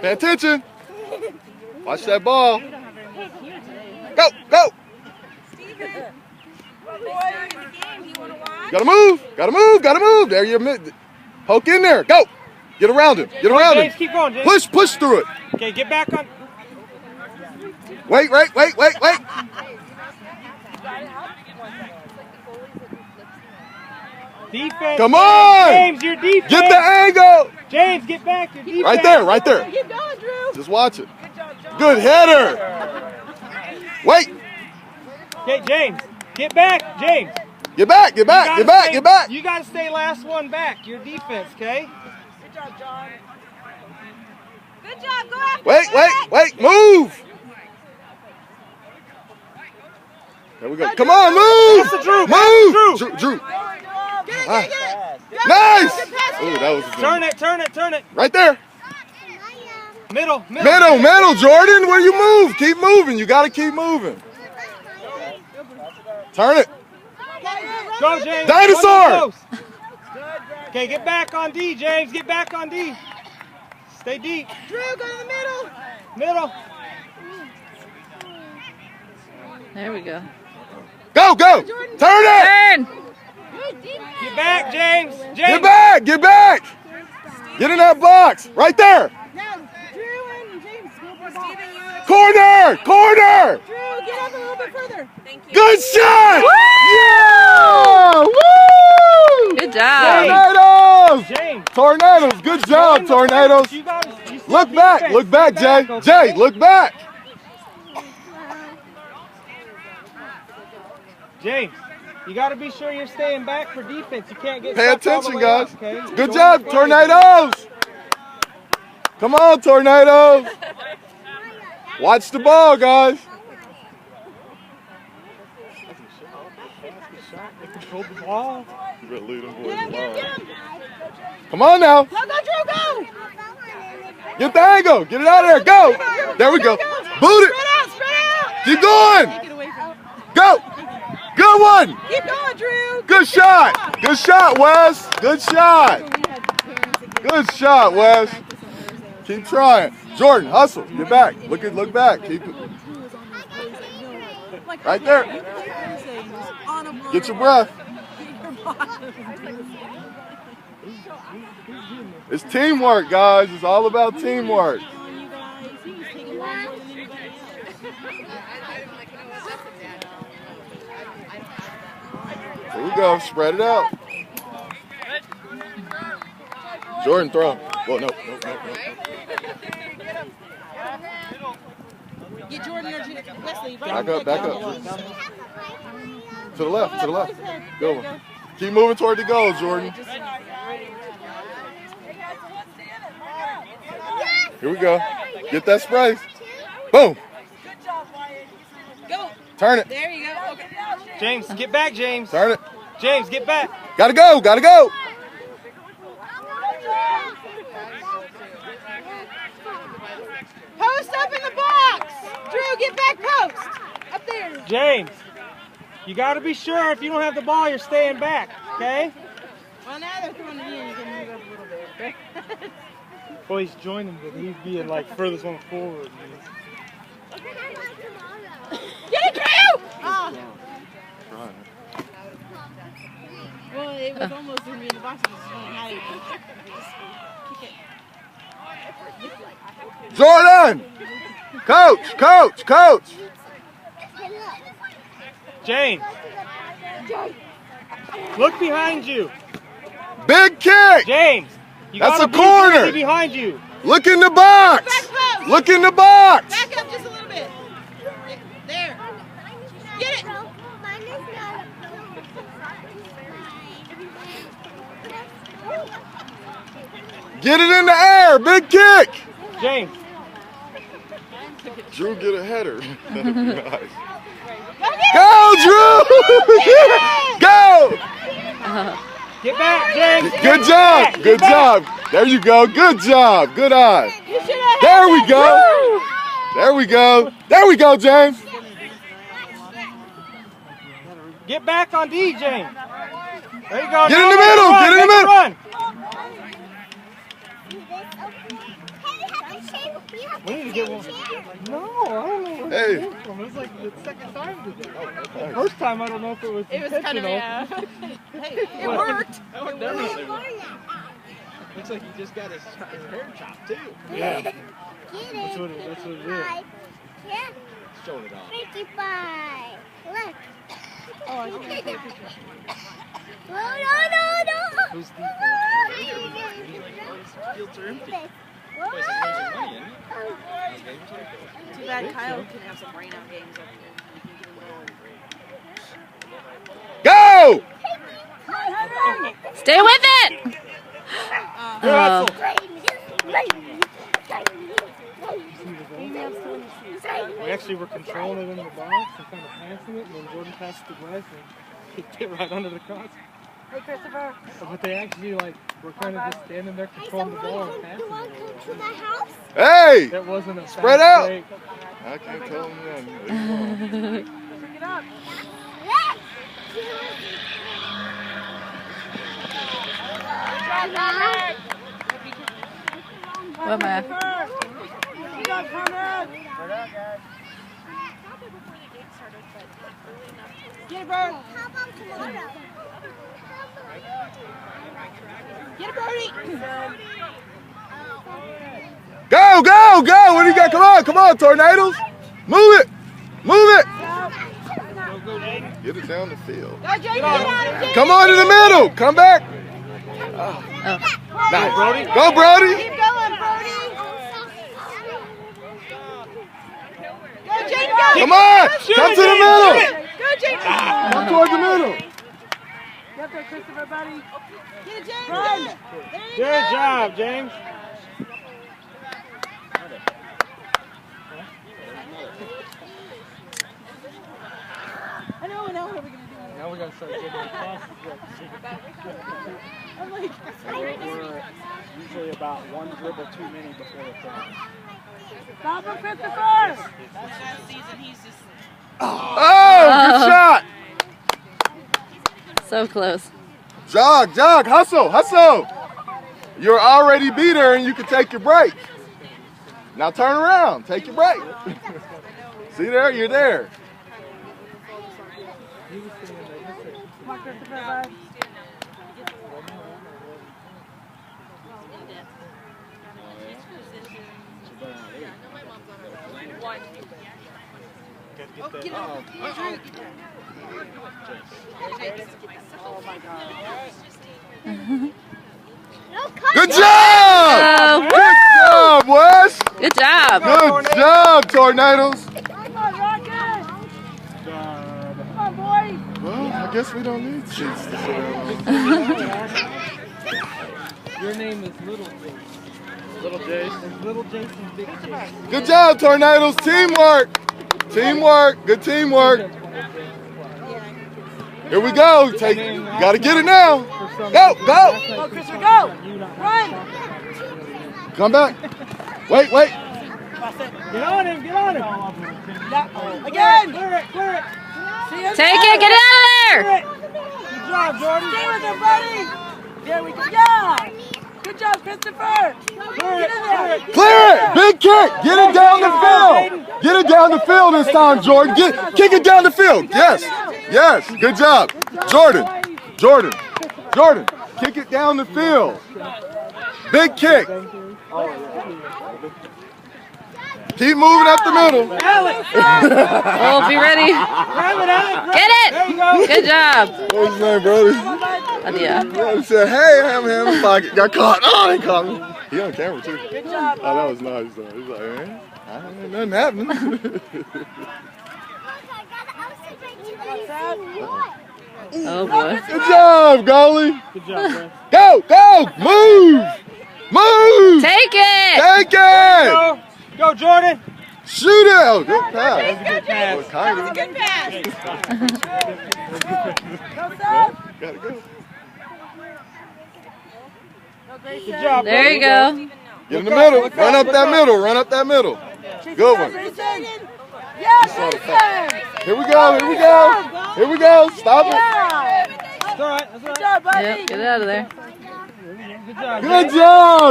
Pay attention. Watch that ball. Go, go. Gotta move, gotta move, gotta move. There you poke in there. Go. Get around him. Get around him. Keep going, James. Push through it. Okay, get back on. Wait. Defense. Come on. James, your defense. Get the angle. James, get back. Your defense. Right there. Keep going, Drew. Just watch it. Good header. Wait. Okay, James. Get back, James. Get back. You got to stay last one back. Your defense, okay? Good job, John. Good job. Go after Wait. Move. There we go. Come on, move. Drew. Get it. Nice. Ooh, that was a Turn it. Right there. Middle. Jordan, where you move? Keep moving. You got to keep moving. Turn it. Go, James. Dinosaur. Okay, get back on D, James. Get back on D. Stay deep. Drew, go to the middle. Middle. There we go. Go. Turn it. Turn! Get back, James. Get back. Get in that box. Right there. Now, Drew and James, go for the ball. Corner. Drew, get up a little bit further. Thank you. Good shot. Yeah. Woo. Good job. Tornadoes. James. Tornadoes. Good job, Tornadoes. Look back, Jay. Jay, look back. James, you got to be sure you're staying back for defense. You can't get Pay stuck all the attention, way guys. up, okay? Good job, Tornadoes. Come on, Tornadoes. Watch the ball, guys. They controlled the ball. Get him. Come on now. Go, Drew, go. Get the angle. Get it out of there. Go. There we go. Boot it. Spread out. Keep going. Get away from him. Go. Good one. Keep going, Drew. Good shot. Good shot, Wes. Good shot. Good shot, Wes. Keep trying. Jordan, hustle. Get back. Look back. Keep it. Right there. Get your breath. It's teamwork, guys. It's all about teamwork. Here we go. Spread it out. Jordan, throw. Well, no. Get Jordan or Wesley. Back up. To the left. Good one. Keep moving toward the goal, Jordan. Here we go. Get that spray. Boom. Go. Turn it. There you go. Okay. James, get back, James. Turn it. James, get back. Gotta go. Post up in the box. Drew, get back post. Up there. James, you got to be sure if you don't have the ball, you're staying back, okay? Well, now they're throwing it in. You can move up a little bit. Well, he's joining, but he's being like furthest one forward. Get it, Drew! Oh. Well, it was almost going to be in the box. I just don't know how to kick it. Jordan! Coach! James, look behind you. Big kick! James, you That's gotta a corner. be behind you. Look in the box! Look in the box! Back up just a little bit. There. Get it! Get it in the air! Big kick! James. Drew, get a header. Nice. Go, Drew! Go! Get back, James. Good job. Good job. There you go. Good job. Good eye. There we go. There we go. There we go, James. Get back on D, James. There you go. Get in the middle. Get in the middle. Run. We need to get one. No, I don't know where Hey. it came from. It was like the second time today. The first time, I don't know if it was kind of, intentional. It worked. Looks like he just got his hair chopped too. Yeah. Get That's it. what it is. Yeah. Show it off. 55. Look. Oh, I should take a picture. No. Who's the fields are empty. Place is losing money, isn't it? Too bad Kyle can have some rain out games every year. Go! Stay with it. Good hustle. We actually were controlling it in the box and kind of passing it, and then Jordan passed the glass and kicked it right under the cross. Hey, Christopher. But they actually were kind of just standing there controlling the ball and passing it. To my house? Hey! That wasn't a Spread fast out. break. I can't tell them nothing. Pick it up. What, man? Good job, Conrad. Get it, Bird. How about tomorrow? Get it, Birdie. Go! What do you got? Come on, Tornadoes! Move it! Get it down the field. Go, Jake. Get out of Come on to the middle! Come back! Oh. Nice. Go, Brody! Keep going, Brody. Go, Jake. Go. Come on! Come to the middle! Go, Jake. Come towards the middle! Get there, Christopher, buddy. Get it, James. Run. There you Good go. job, James. I know, what are we going to do? Now we got to start getting the passes up. I'm like, We're usually about one dribble too many before the throw. stop him, Christopher. Oh, good shot! So close. Jog, hustle! You're already beat her and you can take your break. Now turn around, take your break. See there? You're there. Come on, Christopher, bud. Good job! Oh, Good job, Wes! good job. Good job, Tornadoes! Come on, Rocket. Come on, boys. Well, I guess we don't need cheats to sit around. Your name is Little Jason. Little Jace. Little Jason, Big Jason. Good job, Tornadoes. Teamwork. Good teamwork. Here we go. You gotta get it now. Go. Go, Christopher, go. Run. Come back. Wait. Get on him. Again. Clear it. Take it. Get it out of there. Good job, Jordan. Stay with him, buddy. There we go. Yeah. Good job, Christopher. Get in there. Clear it. Big kick. Get it down the field. Get it down the field this time, Jordan. Kick it down the field. Yes. Good job. Jordan. Kick it down the field. Big kick. Keep moving up the middle. Oh, be ready. Get it. Good job. What's his name, brother? Yeah. He said, hey, I have him in the pocket. Got caught. Oh, they caught me. He on camera, too. Good job. Oh, that was nice, though. He's like, man, nothing happened. Oh boy. Good job, goalie. Good job, Brett. Go. Move. Take it. Take it. Go, Jordan. Shoot it. Oh, good pass. Good pass. Oh, kind of. Good pass. Gotta go. Good job. There you go. Get in the middle. Run up that middle. Good one. Yes, Here we go. Stop it. Yeah. That's all right. Good job, buddy. Yep, get it out of there. Good job. Good job.